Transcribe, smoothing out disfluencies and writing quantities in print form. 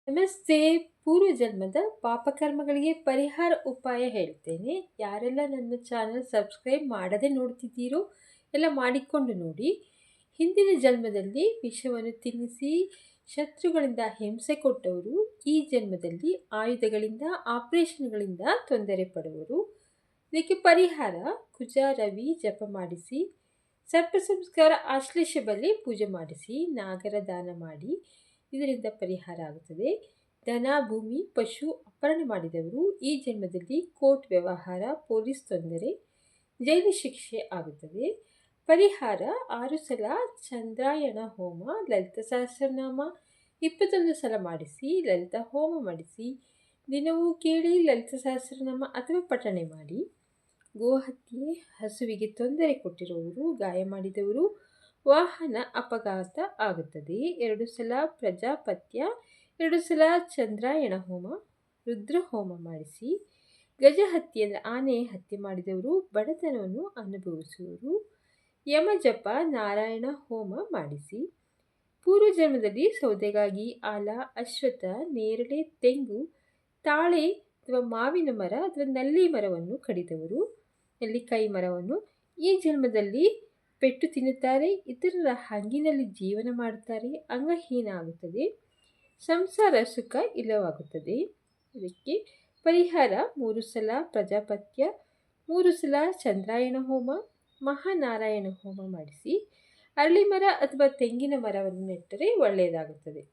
ನಮಸ್ತೆ. ಪೂರ್ವ ಜನ್ಮದ ಪಾಪಕರ್ಮಗಳಿಗೆ ಪರಿಹಾರ ಉಪಾಯ ಹೇಳ್ತೇನೆ. ಯಾರೆಲ್ಲ ನನ್ನ ಚಾನಲ್ ಸಬ್ಸ್ಕ್ರೈಬ್ ಮಾಡದೆ ನೋಡ್ತಿದ್ದೀರೋ ಎಲ್ಲ ಮಾಡಿಕೊಂಡು ನೋಡಿ. ಹಿಂದಿನ ಜನ್ಮದಲ್ಲಿ ವಿಷವನ್ನು ತಿನ್ನಿಸಿ ಶತ್ರುಗಳಿಂದ ಹಿಂಸೆ ಕೊಟ್ಟವರು ಈ ಜನ್ಮದಲ್ಲಿ ಆಯುಧಗಳಿಂದ ಆಪರೇಷನ್ಗಳಿಂದ ತೊಂದರೆ ಪಡುವರು. ಇದಕ್ಕೆ ಪರಿಹಾರ ಕುಜ ರವಿ ಜಪ ಮಾಡಿಸಿ, ಸರ್ಪ ಸಂಸ್ಕಾರ ಆಶ್ಲೇಷ ಬಲಿ ಪೂಜೆ ಮಾಡಿಸಿ, ನಾಗರ ದಾನ ಮಾಡಿ. ಇದರಿಂದ ಪರಿಹಾರ ಆಗುತ್ತದೆ. ಧನ ಭೂಮಿ ಪಶು ಅಪಹರಣ ಮಾಡಿದವರು ಈ ಜನ್ಮದಲ್ಲಿ ಕೋರ್ಟ್ ವ್ಯವಹಾರ, ಪೊಲೀಸ್ ತೊಂದರೆ, ಜೈಲು ಶಿಕ್ಷೆ ಆಗುತ್ತದೆ. ಪರಿಹಾರ 6 ಸಲ ಚಂದ್ರಾಯಣ ಹೋಮ, ಲಲಿತ ಸಹಸ್ರನಾಮ 21 ಸಲ ಮಾಡಿಸಿ, ಲಲಿತ ಹೋಮ ಮಾಡಿಸಿ. ದಿನವೂ ಕೇಳಿ ಲಲಿತ ಸಹಸ್ರನಾಮ ಅಥವಾ ಪಠಣೆ ಮಾಡಿ. ಗೋಹತ್ಯೆ, ಹಸುವಿಗೆ ತೊಂದರೆ ಕೊಟ್ಟಿರುವವರು, ಗಾಯ ಮಾಡಿದವರು, ವಾಹನ ಅಪಘಾತ ಆಗುತ್ತದೆ. 2 ಸಲ ಪ್ರಜಾಪತ್ಯ, 2 ಸಲ ಚಂದ್ರಾಯಣ ಹೋಮ, ರುದ್ರ ಹೋಮ ಮಾಡಿಸಿ. ಗಜ ಹತ್ಯೆ ಅಂದರೆ ಆನೆ ಹತ್ಯೆ ಮಾಡಿದವರು, ಬಡತನವನ್ನು ಅನುಭವಿಸುವರು. ಯಮ ಜಪ, ನಾರಾಯಣ ಹೋಮ ಮಾಡಿಸಿ. ಪೂರ್ವ ಜನ್ಮದಲ್ಲಿ ಸೌದೆಗಾಗಿ ಆಲ, ಅಶ್ವತ್ಥ, ನೇರಳೆ, ತೆಂಗು, ತಾಳೆ ಅಥವಾ ಮಾವಿನ ಮರ ಅಥವಾ ನಲ್ಲಿ ಮರವನ್ನು ಕಡಿದವರು, ನೆಲ್ಲಿಕಾಯಿ ಮರವನ್ನು ಈ ಜನ್ಮದಲ್ಲಿ ಪೆಟ್ಟು ತಿನ್ನುತ್ತಾರೆ. ಇತರರ ಹಂಗಿನಲ್ಲಿ ಜೀವನ ಮಾಡುತ್ತಾರೆ. ಅಂಗಹೀನ ಆಗುತ್ತದೆ. ಸಂಸಾರ ಸುಖ ಇಲ್ಲವಾಗುತ್ತದೆ. ಇದಕ್ಕೆ ಪರಿಹಾರ 3 ಸಲ ಪ್ರಜಾಪತ್ಯ, 3 ಸಲ ಚಂದ್ರಾಯಣ ಹೋಮ, ಮಹಾನಾರಾಯಣ ಹೋಮ ಮಾಡಿಸಿ. ಅರಳಿ ಮರ ಅಥವಾ ತೆಂಗಿನ ಮರವನ್ನು ನೆಟ್ಟರೆ ಒಳ್ಳೆಯದಾಗುತ್ತದೆ.